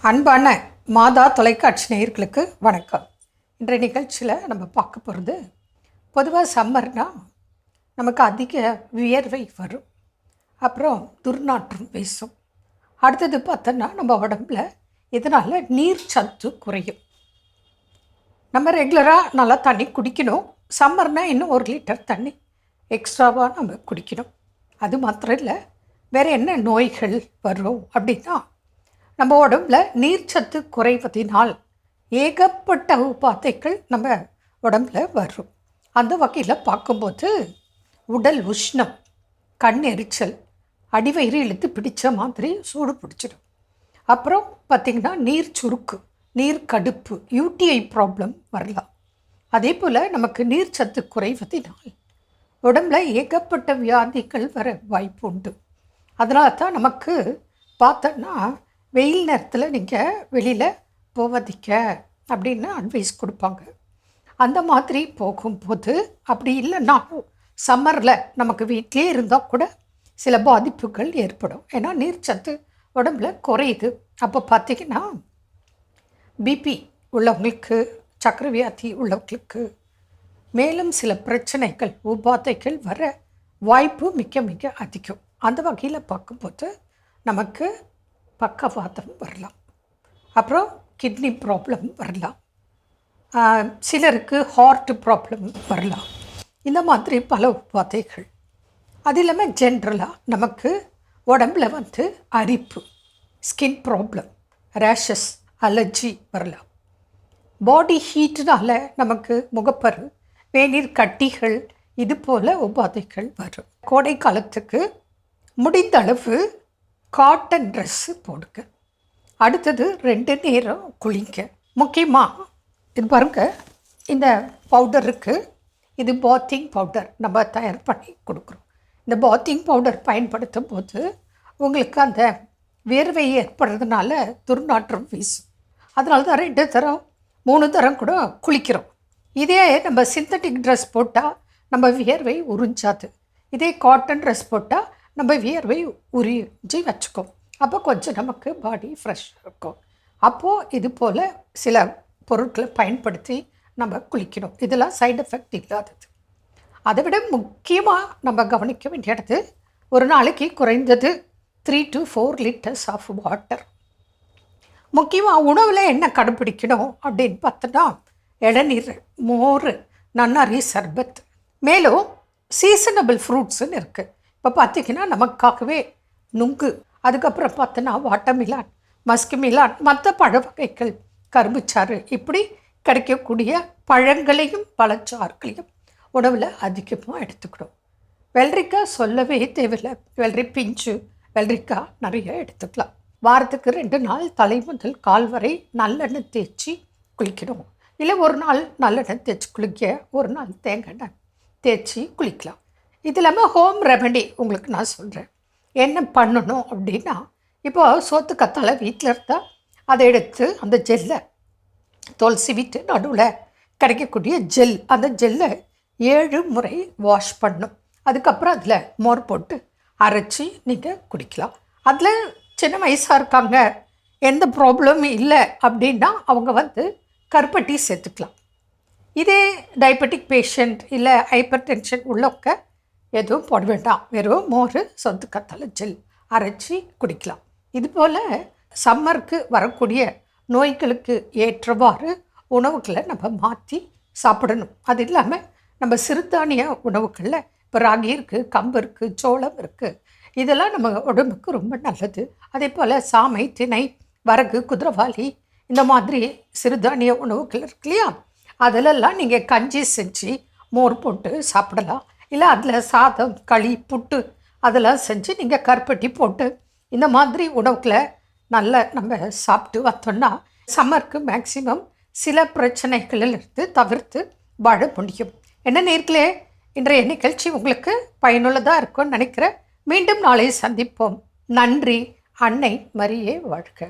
அன்பான மாதா தொலைக்காட்சி நேயர்களுக்கு வணக்கம். இன்றைய நிகழ்ச்சியில் நம்ம பார்க்க போகிறது, பொதுவாக சம்மர்னால் நமக்கு அதிக வியர்வை வரும், அப்புறம் துர்நாற்றம் வீசும். அடுத்தது பார்த்தோன்னா நம்ம உடம்புல இதனால் நீர் சத்து குறையும். நம்ம ரெகுலராக நல்லா தண்ணி குடிக்கணும். சம்மர்னால் இன்னும் 1 லிட்டர் தண்ணி எக்ஸ்ட்ராவாக நம்ம குடிக்கணும். அது மாத்திரம் இல்லை, வேறு என்ன நோய்கள் வரும் அப்படின்னா, நம்ம உடம்புல நீர்ச்சத்து குறைவதினால் ஏகப்பட்ட உபாதைகள் நம்ம உடம்புல வரும். அந்த வகையில் பார்க்கும்போது உடல் உஷ்ணம், கண் எரிச்சல், அடிவயிறு இழுத்து பிடிச்ச மாதிரி சூடு பிடிச்சிடும். அப்புறம் பார்த்திங்கன்னா நீர் சுருக்கு, நீர் கடுப்பு, யூடிஐ ப்ராப்ளம் வரலாம். அதே போல் நமக்கு நீர்ச்சத்து குறைவதினால் உடம்புல ஏகப்பட்ட வியாதிகள் வர வாய்ப்பு உண்டு. அதனால தான் நமக்கு பார்த்தோன்னா வெயில் நேரத்தில் நீங்கள் வெளியில் போவதிக்க அப்படின்னு அட்வைஸ் கொடுப்பாங்க. அந்த மாதிரி போகும்போது, அப்படி இல்லைன்னாலும் சம்மரில் நமக்கு வீட்டிலே இருந்தால் கூட சில பாதிப்புகள் ஏற்படும். ஏன்னா நீர்ச்சத்து உடம்புல குறையுது. அப்போ பார்த்திங்கன்னா பிபி உள்ளவங்களுக்கு, சக்கரை வியாதி உள்ளவங்களுக்கு மேலும் சில பிரச்சனைகள், உபாதைகள் வர வாய்ப்பு மிக மிக அதிகம். அந்த வகையில் பார்க்கும்போது நமக்கு பக்கவாதம் வரலாம், அப்புறம் கிட்னி ப்ராப்ளம் வரலாம், சிலருக்கு ஹார்ட் ப்ராப்ளம் வரலாம். இந்த மாதிரி பல உபாதைகள். அது இல்லாமல் ஜென்ரலாக நமக்கு உடம்பில் அரிப்பு, ஸ்கின் ப்ராப்ளம், ரேஷஸ், அலர்ஜி வரலாம். பாடி ஹீட்னால் நமக்கு முகப்பரு, வேநீர் கட்டிகள், இது போல் உபாதைகள் வரும். கோடை காலத்துக்கு முடிந்த அளவு காட்டன் ட்ரெஸ்ஸு போடுங்க. அடுத்தது 2 நேரம் குளிங்க. முக்கியமாக இது பாருங்கள், இந்த பவுடர் இருக்குது, இது பாத்திங் பவுடர் நம்ம தயார் பண்ணி கொடுக்குறோம். இந்த பாத்திங் பவுடர் பயன்படுத்தும் போது உங்களுக்கு அந்த வேர்வை ஏற்படுறதுனால துர்நாற்றம் வீசும். அதனால தான் 2 தரம் 3 தரம் கூட குளிக்கிறோம். இதே நம்ம சிந்தட்டிக் ட்ரெஸ் போட்டால் நம்ம வியர்வை உறிஞ்சாது. இதே காட்டன் ட்ரெஸ் போட்டால் நம்ம வியர்வை உறிஞ்சி வச்சுக்கோம். அப்போ கொஞ்சம் நமக்கு பாடி ஃப்ரெஷ்ஷாக இருக்கும். அப்போது இது போல் சில பொருட்களை பயன்படுத்தி நம்ம குளிக்கணும். இதெல்லாம் சைடு எஃபெக்ட் இல்லாதது. அதை விட முக்கியமாக நம்ம கவனிக்க வேண்டியது, ஒரு நாளைக்கு குறைந்தது 3 to 4 liters ஆஃப் வாட்டர். முக்கியமாக உணவில் என்ன கடைப்பிடிக்கணும் அப்படின்னு பார்த்தோன்னா, இளநீர், மோர், நன்னாரி சர்பத், மேலும் சீசனபிள் ஃப்ரூட்ஸுன்னு இருக்குது. இப்போ பார்த்திங்கன்னா நமக்காகவே நுங்கு, அதுக்கப்புறம் பார்த்தோன்னா வாட்டர்மிலான், மஸ்குமிலான், மற்ற பழ வகைகள், கரும்புச்சாறு, இப்படி கிடைக்கக்கூடிய பழங்களையும் பழச்சாறுகளையும் உணவில் அதிகமாக எடுத்துக்கணும். வெள்ளரிக்காய் சொல்லவே தேவையில்லை. வெள்ளரி பிஞ்சு, வெள்ளரிக்காய் நிறைய எடுத்துக்கலாம். வாரத்துக்கு 2 நாள் தலை முதல் கால் வரை நல்லெண்ணெய் தேய்ச்சி குளிக்கணும். இல்லை ஒரு நாள் நல்லெண்ணெய் தேய்ச்சி குளிக்க, ஒரு நாள் தேங்காய் எண்ணெய் தேய்ச்சி குளிக்கலாம். இது இல்லாமல் ஹோம் ரெமெடி உங்களுக்கு நான் சொல்கிறேன். என்ன பண்ணணும் அப்படின்னா, இப்போது சோத்து கத்தாழை வீட்டில் இருந்தால் அதை எடுத்து அந்த ஜெல்லை தோல் சீவிட்டு நடுவில் கிடைக்கக்கூடிய ஜெல், அந்த ஜெல்லை 7 முறை வாஷ் பண்ணணும். அதுக்கப்புறம் அதில் மோர் போட்டு அரைச்சி நீங்கள் குடிக்கலாம். அதில் சின்ன வயசாக இருக்காங்க, எந்த ப்ராப்ளமும் இல்லை அப்படின்னா அவங்க கருப்பட்டி சேர்த்துக்கலாம். இதே டயபெட்டிக் பேஷண்ட் இல்லை ஹைப்பர் டென்ஷன் உள்ளவங்க எதுவும் போட வேண்டாம். வெறும் மோர், சொத்து கத்தாழை ஜெல் அரைச்சி குடிக்கலாம். இதுபோல் சம்மருக்கு வரக்கூடிய நோய்களுக்கு ஏற்றவாறு உணவுகளை நம்ம மாற்றி சாப்பிடணும். அது இல்லாமல் நம்ம சிறுதானிய உணவுகளில் இப்போ ராகி இருக்குது, கம்பு இருக்குது, சோளம் இருக்குது, இதெல்லாம் நம்ம உடம்புக்கு ரொம்ப நல்லது. அதே போல் சாமை, திணை, வரகு, குதிரைவாலி, இந்த மாதிரி சிறுதானிய உணவுகள் இருக்கு இல்லையா, அதிலெல்லாம் நீங்கள் கஞ்சி செஞ்சு மோர் போட்டு சாப்பிடலாம். இல்லை அதில் சாதம், களி, புட்டு அதெல்லாம் செஞ்சு நீங்கள் கருப்பட்டி போட்டு இந்த மாதிரி உணவுகளை நல்லா நம்ம சாப்பிட்டு வந்தோம்னா சம்மருக்கு மேக்சிமம் சில பிரச்சனைகளிலிருந்து தவிர்த்து வாழ முடியும். என்ன நேர்களே, இன்றைய நிகழ்ச்சி உங்களுக்கு பயனுள்ளதாக இருக்கும்னு நினைக்கிறேன். மீண்டும் நாளை சந்திப்போம். நன்றி. அன்னை மரியே வாழ்க.